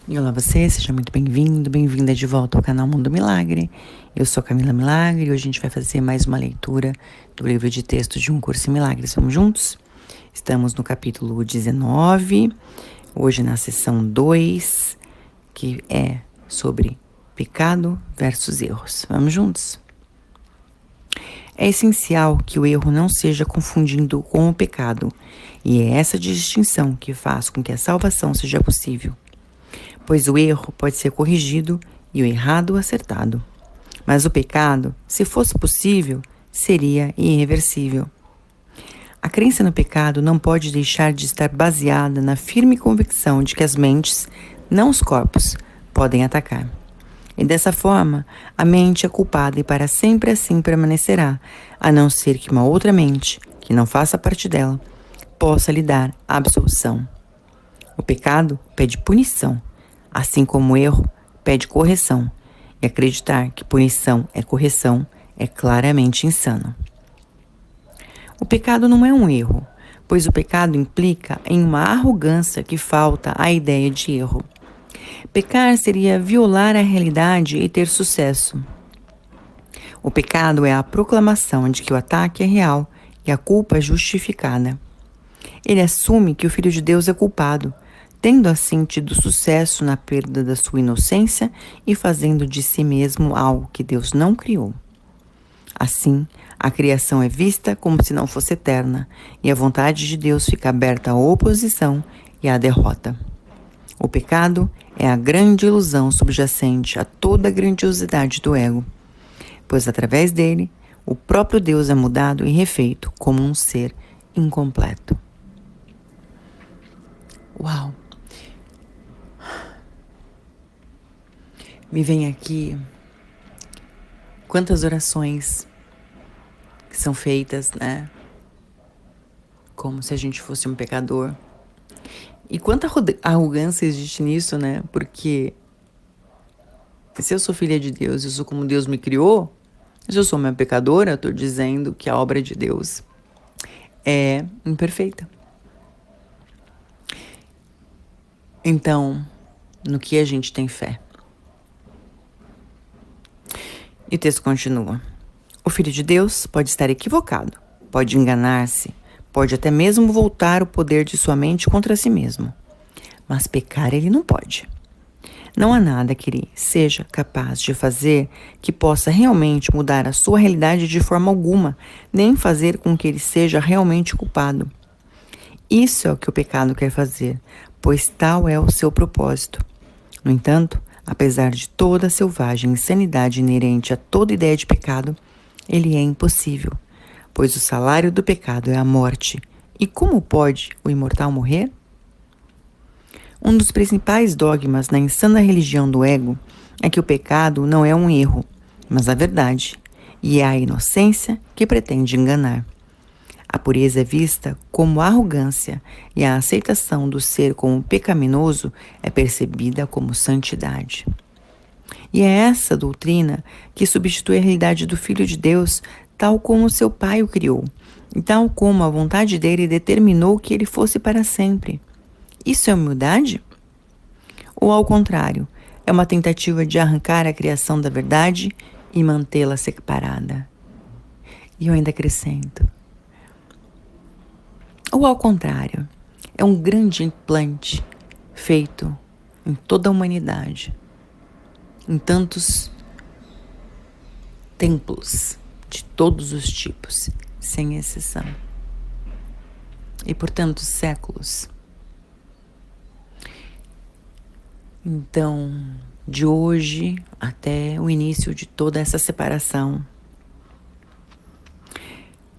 E olá você, seja muito bem-vindo, bem-vinda de volta ao canal Mundo Milagre. Eu sou Camila Milagre e hoje a gente vai fazer mais uma leitura do livro de texto de Um Curso em Milagres. Vamos juntos? Estamos no capítulo 19, hoje na sessão 2, que é sobre pecado versus erros. Vamos juntos? É essencial que o erro não seja confundido com o pecado, e é essa distinção que faz com que a salvação seja possível. Pois o erro pode ser corrigido e o errado acertado. Mas o pecado, se fosse possível, seria irreversível. A crença no pecado não pode deixar de estar baseada na firme convicção de que as mentes, não os corpos, podem atacar. E dessa forma, a mente é culpada e para sempre assim permanecerá, a não ser que uma outra mente, que não faça parte dela, possa lhe dar absolução. O pecado pede punição, assim como o erro pede correção, e acreditar que punição é correção é claramente insano. O pecado não é um erro, pois o pecado implica em uma arrogância que falta à ideia de erro. Pecar seria violar a realidade e ter sucesso. O pecado é a proclamação de que o ataque é real e a culpa é justificada. Ele assume que o Filho de Deus é culpado, tendo assim tido sucesso na perda da sua inocência e fazendo de si mesmo algo que Deus não criou. Assim, a criação é vista como se não fosse eterna, e a vontade de Deus fica aberta à oposição e à derrota. O pecado é a grande ilusão subjacente a toda a grandiosidade do ego, pois através dele, o próprio Deus é mudado e refeito como um ser incompleto. Uau! Me vem aqui quantas orações que são feitas, né? Como se a gente fosse um pecador. E quanta arrogância existe nisso, né? Porque se eu sou filha de Deus, eu sou como Deus me criou, se eu sou uma pecadora, eu estou dizendo que a obra de Deus é imperfeita. Então, no que a gente tem fé? E o texto continua. O Filho de Deus pode estar equivocado, pode enganar-se, pode até mesmo voltar o poder de sua mente contra si mesmo. Mas pecar ele não pode. Não há nada que ele seja capaz de fazer que possa realmente mudar a sua realidade de forma alguma, nem fazer com que ele seja realmente culpado. Isso é o que o pecado quer fazer, pois tal é o seu propósito. No entanto, apesar de toda a selvagem insanidade inerente a toda ideia de pecado, ele é impossível, pois o salário do pecado é a morte. E como pode o imortal morrer? Um dos principais dogmas na insana religião do ego é que o pecado não é um erro, mas a verdade, e é a inocência que pretende enganar. A pureza é vista como arrogância e a aceitação do ser como pecaminoso é percebida como santidade. E é essa doutrina que substitui a realidade do Filho de Deus tal como seu Pai o criou, e tal como a vontade dele determinou que ele fosse para sempre. Isso é humildade? Ou ao contrário, é uma tentativa de arrancar a criação da verdade e mantê-la separada? E eu ainda acrescento. Ou ao contrário, é um grande implante feito em toda a humanidade, em tantos templos de todos os tipos, sem exceção, e por tantos séculos. Então, de hoje até o início de toda essa separação,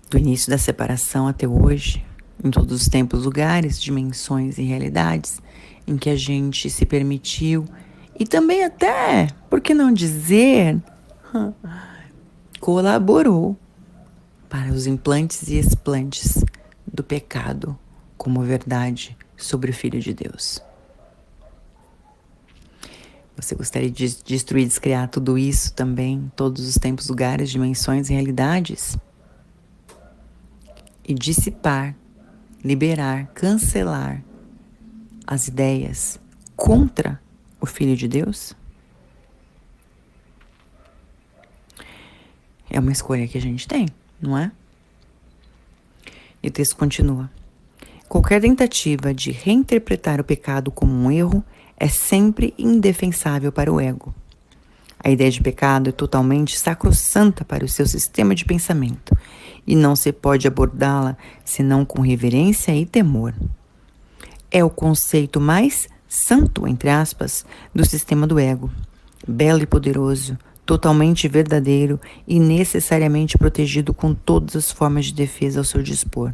do início da separação até hoje, em todos os tempos, lugares, dimensões e realidades em que a gente se permitiu e também até, por que não dizer, colaborou para os implantes e explantes do pecado como verdade sobre o Filho de Deus. Você gostaria de destruir, descriar tudo isso também, todos os tempos, lugares, dimensões e realidades? E dissipar, liberar, cancelar as ideias contra o Filho de Deus? É uma escolha que a gente tem, não é? E o texto continua. Qualquer tentativa de reinterpretar o pecado como um erro é sempre indefensável para o ego. A ideia de pecado é totalmente sacrossanta para o seu sistema de pensamento e não se pode abordá-la senão com reverência e temor. É o conceito mais santo, entre aspas, do sistema do ego, belo e poderoso, totalmente verdadeiro e necessariamente protegido com todas as formas de defesa ao seu dispor.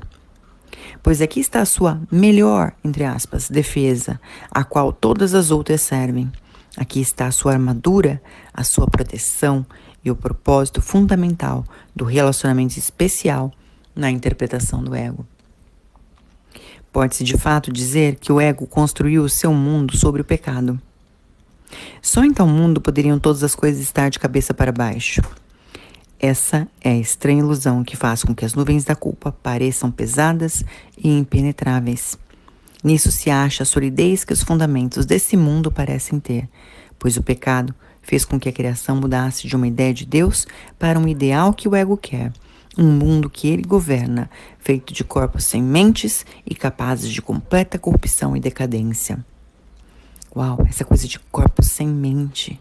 Pois aqui está a sua melhor, entre aspas, defesa, a qual todas as outras servem. Aqui está a sua armadura, a sua proteção e o propósito fundamental do relacionamento especial na interpretação do ego. Pode-se de fato dizer que o ego construiu o seu mundo sobre o pecado. Só em tal mundo poderiam todas as coisas estar de cabeça para baixo. Essa é a estranha ilusão que faz com que as nuvens da culpa pareçam pesadas e impenetráveis. Nisso se acha a solidez que os fundamentos desse mundo parecem ter, pois o pecado fez com que a criação mudasse de uma ideia de Deus para um ideal que o ego quer, um mundo que ele governa, feito de corpos sem mentes e capazes de completa corrupção e decadência. Uau, essa coisa de corpos sem mente.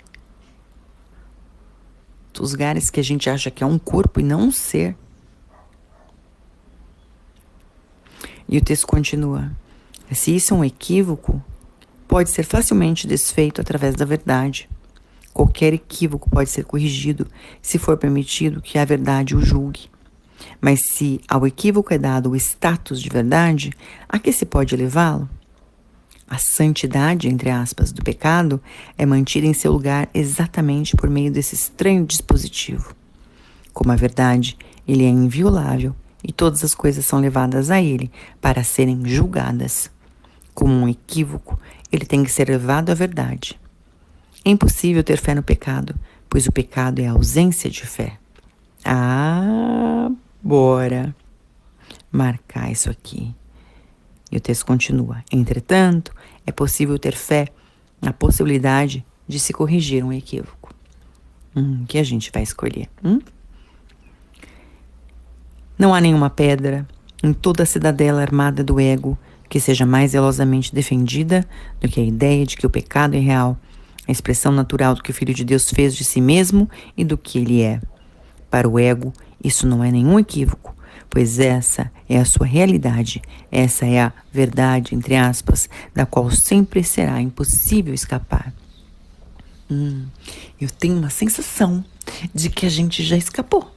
Os lugares que a gente acha que é um corpo e não um ser. E o texto continua. Se isso é um equívoco, pode ser facilmente desfeito através da verdade. Qualquer equívoco pode ser corrigido se for permitido que a verdade o julgue. Mas se ao equívoco é dado o status de verdade, a que se pode elevá-lo? A santidade, entre aspas, do pecado é mantida em seu lugar exatamente por meio desse estranho dispositivo. Como a verdade, ele é inviolável e todas as coisas são levadas a ele para serem julgadas. Como um equívoco, ele tem que ser levado à verdade. É impossível ter fé no pecado, pois o pecado é a ausência de fé. Bora marcar isso aqui. E o texto continua. Entretanto, é possível ter fé na possibilidade de se corrigir um equívoco. Que a gente vai escolher? Não há nenhuma pedra em toda a cidadela armada do ego que seja mais zelosamente defendida do que a ideia de que o pecado é real, a expressão natural do que o Filho de Deus fez de si mesmo e do que ele é. Para o ego, isso não é nenhum equívoco, pois essa é a sua realidade, essa é a verdade, entre aspas, da qual sempre será impossível escapar. Eu tenho uma sensação de que a gente já escapou.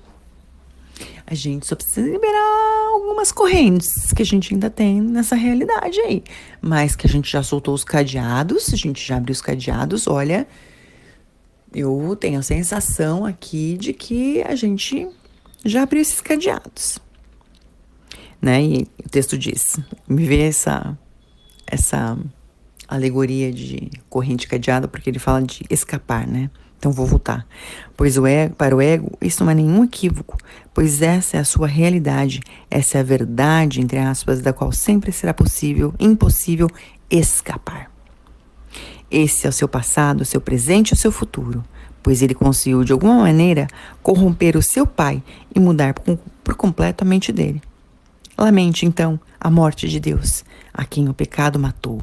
A gente só precisa liberar algumas correntes que a gente ainda tem nessa realidade aí. Mas que a gente já soltou os cadeados, a gente já abriu os cadeados. Olha, eu tenho a sensação aqui de que a gente já abriu esses cadeados. Né? E o texto diz, me vê essa alegoria de corrente cadeada, porque ele fala de escapar, né? Então vou voltar. Pois para o ego, isso não é nenhum equívoco, pois essa é a sua realidade, essa é a verdade, entre aspas, da qual sempre será impossível escapar. Esse é o seu passado, o seu presente e o seu futuro, pois ele conseguiu, de alguma maneira, corromper o seu pai e mudar por completo a mente dele. Lamente, então, a morte de Deus, a quem o pecado matou.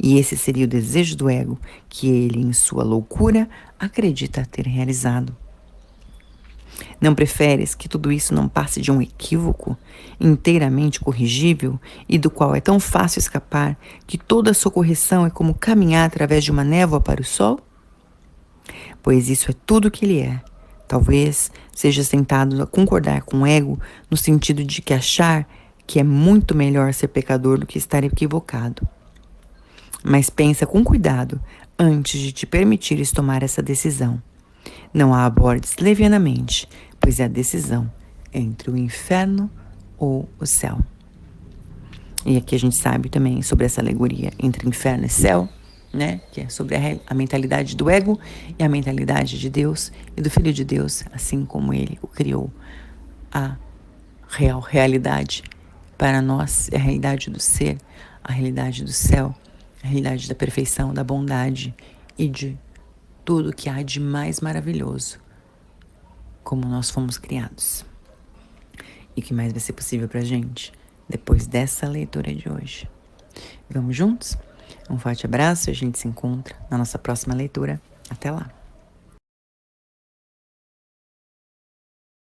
E esse seria o desejo do ego, que ele, em sua loucura, acredita ter realizado. Não preferes que tudo isso não passe de um equívoco, inteiramente corrigível, e do qual é tão fácil escapar, que toda a sua correção é como caminhar através de uma névoa para o sol? Pois isso é tudo o que ele é. Talvez sejas tentado a concordar com o ego no sentido de que achar que é muito melhor ser pecador do que estar equivocado. Mas pensa com cuidado antes de te permitires tomar essa decisão. Não a abordes levianamente, pois é a decisão entre o inferno ou o céu. E aqui a gente sabe também sobre essa alegoria entre inferno e céu, né? Que é sobre a mentalidade do ego e a mentalidade de Deus e do Filho de Deus, assim como ele o criou. A realidade para nós é a realidade do ser, a realidade do céu, a realidade da perfeição, da bondade e de tudo que há de mais maravilhoso, como nós fomos criados. E o que mais vai ser possível pra gente depois dessa leitura de hoje. Vamos juntos? Um forte abraço e a gente se encontra na nossa próxima leitura. Até lá!